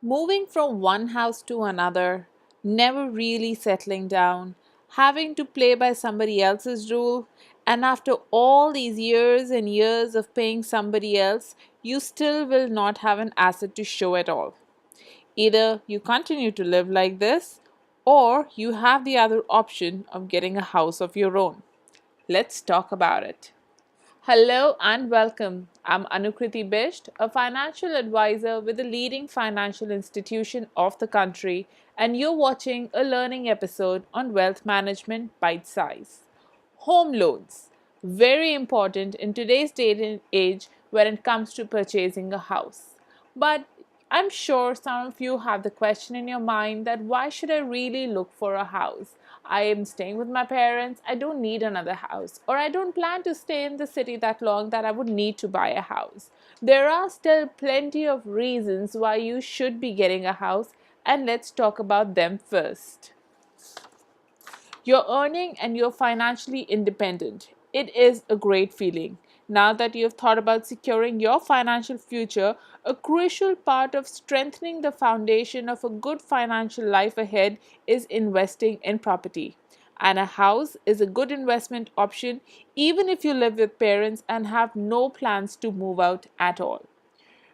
Moving from one house to another, never really settling down, having to play by somebody else's rule, and after all these years and years of paying somebody else, you still will not have an asset to show at all. Either you continue to live like this, or you have the other option of getting a house of your own. Let's talk about it. Hello and welcome. I'm Anukriti Bisht, a financial advisor with the leading financial institution of the country, and you're watching a learning episode on wealth management bite size. Home loans. Very important in today's day and age when it comes to purchasing a house. But I'm sure some of you have the question in your mind that why should I really look for a house? I am staying with my parents, I don't need another house, or I don't plan to stay in the city that long that I would need to buy a house. There are still plenty of reasons why you should be getting a house, and let's talk about them first. You're earning and you're financially independent. It is a great feeling. Now that you've thought about securing your financial future, a crucial part of strengthening the foundation of a good financial life ahead is investing in property. And a house is a good investment option even if you live with parents and have no plans to move out at all.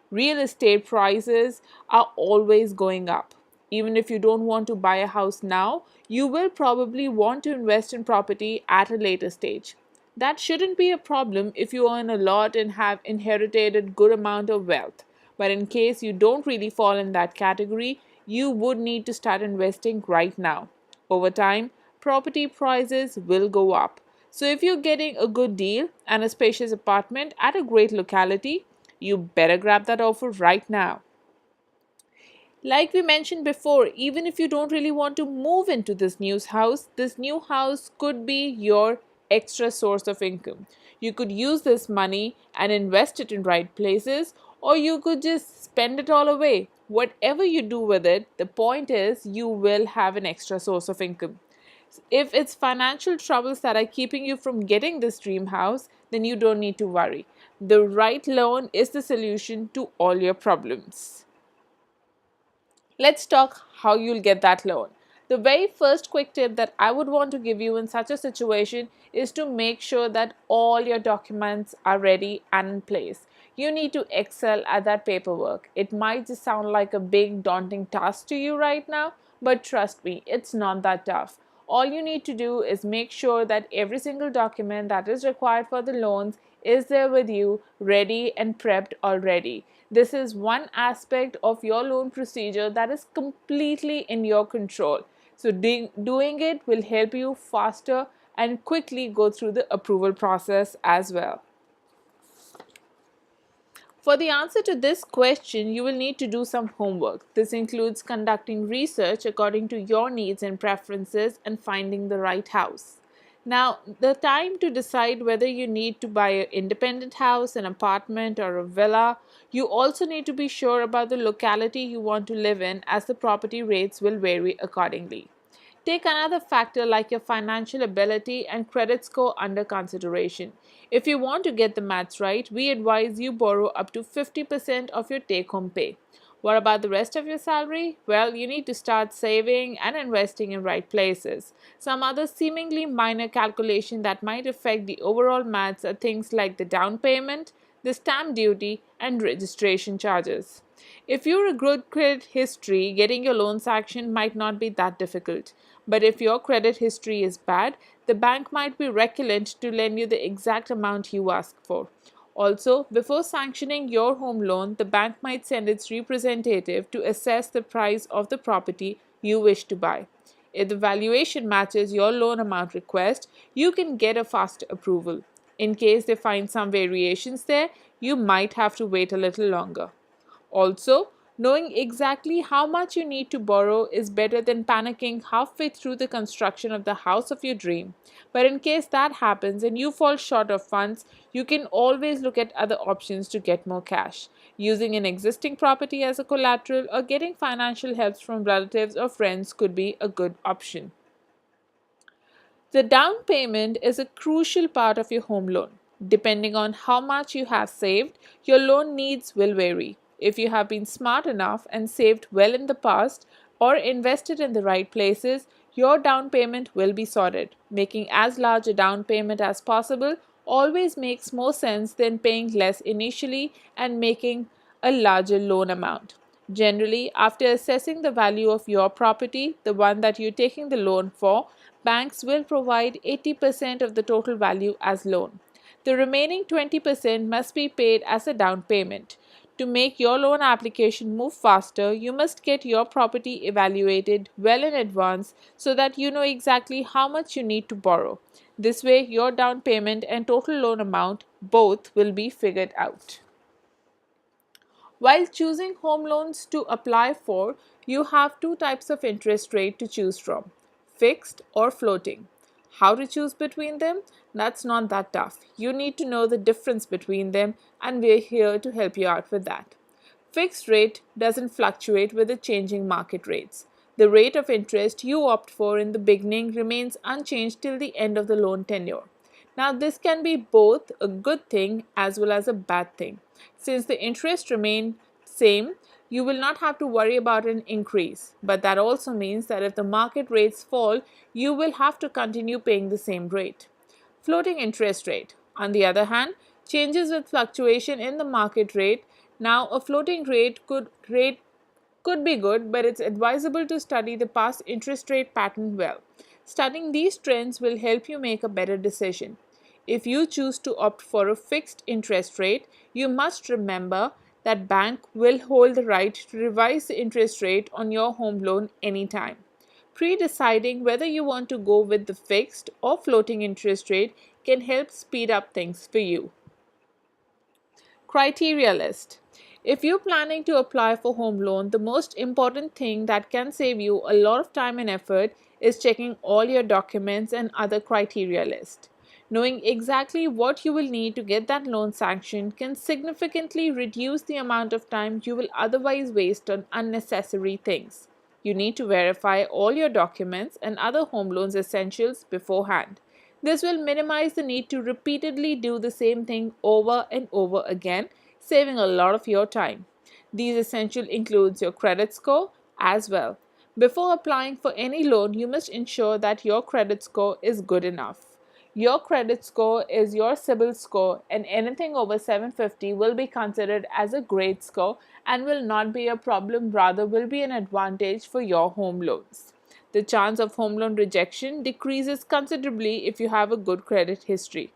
Real estate prices are always going up. Even if you don't want to buy a house now, you will probably want to invest in property at a later stage. That shouldn't be a problem if you earn a lot and have inherited a good amount of wealth. But in case you don't really fall in that category, you would need to start investing right now. Over time, property prices will go up. So if you're getting a good deal and a spacious apartment at a great locality, you better grab that offer right now. Like we mentioned before, even if you don't really want to move into this new house could be your extra source of income. You could use this money and invest it in right places, or you could just spend it all away. Whatever you do with it, the point is you will have an extra source of income. If it's financial troubles that are keeping you from getting this dream house, then you don't need to worry. The right loan is the solution to all your problems. Let's talk how you'll get that loan. The very first quick tip that I would want to give you in such a situation is to make sure that all your documents are ready and in place. You need to excel at that paperwork. It might just sound like a big daunting task to you right now, but trust me, it's not that tough. All you need to do is make sure that every single document that is required for the loans is there with you, ready and prepped already. This is one aspect of your loan procedure that is completely in your control. So, doing it will help you faster and quickly go through the approval process as well. For the answer to this question, you will need to do some homework. This includes conducting research according to your needs and preferences and finding the right house. Now, the time to decide whether you need to buy an independent house, an apartment, or a villa, you also need to be sure about the locality you want to live in, as the property rates will vary accordingly. Take another factor like your financial ability and credit score under consideration. If you want to get the maths right, we advise you borrow up to 50% of your take home pay. What about the rest of your salary? Well, you need to start saving and investing in right places. Some other seemingly minor calculation that might affect the overall maths are things like the down payment, the stamp duty, and registration charges. If you're a good credit history, getting your loan sanctioned might not be that difficult. But if your credit history is bad, the bank might be reluctant to lend you the exact amount you ask for. Also, before sanctioning your home loan, the bank might send its representative to assess the price of the property you wish to buy. If the valuation matches your loan amount request, you can get a faster approval. In case they find some variations there, you might have to wait a little longer. Also, knowing exactly how much you need to borrow is better than panicking halfway through the construction of the house of your dream. But in case that happens and you fall short of funds, you can always look at other options to get more cash. Using an existing property as a collateral or getting financial help from relatives or friends could be a good option. The down payment is a crucial part of your home loan. Depending on how much you have saved, your loan needs will vary. If you have been smart enough and saved well in the past or invested in the right places, your down payment will be sorted. Making as large a down payment as possible always makes more sense than paying less initially and making a larger loan amount. Generally, after assessing the value of your property, the one that you're taking the loan for, banks will provide 80% of the total value as loan. The remaining 20% must be paid as a down payment. To make your loan application move faster, you must get your property evaluated well in advance so that you know exactly how much you need to borrow. This way, your down payment and total loan amount both will be figured out. While choosing home loans to apply for, you have two types of interest rate to choose from: fixed or floating. How to choose between them? That's not that tough. You need to know the difference between them, and we're here to help you out with that. Fixed rate doesn't fluctuate with the changing market rates. The rate of interest you opt for in the beginning remains unchanged till the end of the loan tenure. Now, this can be both a good thing as well as a bad thing. Since the interest remain same, you will not have to worry about an increase. But that also means that if the market rates fall, you will have to continue paying the same rate. Floating interest rate, on the other hand, changes with fluctuation in the market rate. Now, a floating rate could be good, but it's advisable to study the past interest rate pattern well. Studying these trends will help you make a better decision. If you choose to opt for a fixed interest rate, you must remember that bank will hold the right to revise the interest rate on your home loan anytime. Pre-deciding whether you want to go with the fixed or floating interest rate can help speed up things for you. Criteria list. If you're planning to apply for home loan, the most important thing that can save you a lot of time and effort is checking all your documents and other criteria list. Knowing exactly what you will need to get that loan sanctioned can significantly reduce the amount of time you will otherwise waste on unnecessary things. You need to verify all your documents and other home loans essentials beforehand. This will minimize the need to repeatedly do the same thing over and over again, saving a lot of your time. These essentials includes your credit score as well. Before applying for any loan, you must ensure that your credit score is good enough. Your credit score is your CIBIL score, and anything over 750 will be considered as a great score and will not be a problem, rather will be an advantage for your home loans. The chance of home loan rejection decreases considerably if you have a good credit history.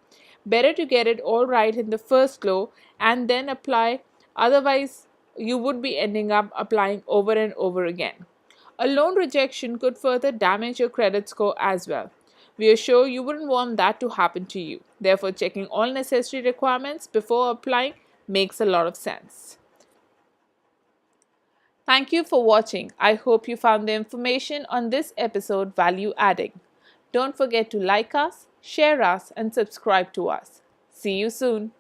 Better to get it all right in the first go and then apply, otherwise, you would be ending up applying over and over again. A loan rejection could further damage your credit score as well. We are sure you wouldn't want that to happen to you. Therefore, checking all necessary requirements before applying makes a lot of sense. Thank you for watching. I hope you found the information on this episode value adding. Don't forget to like us, share us, and subscribe to us. See you soon.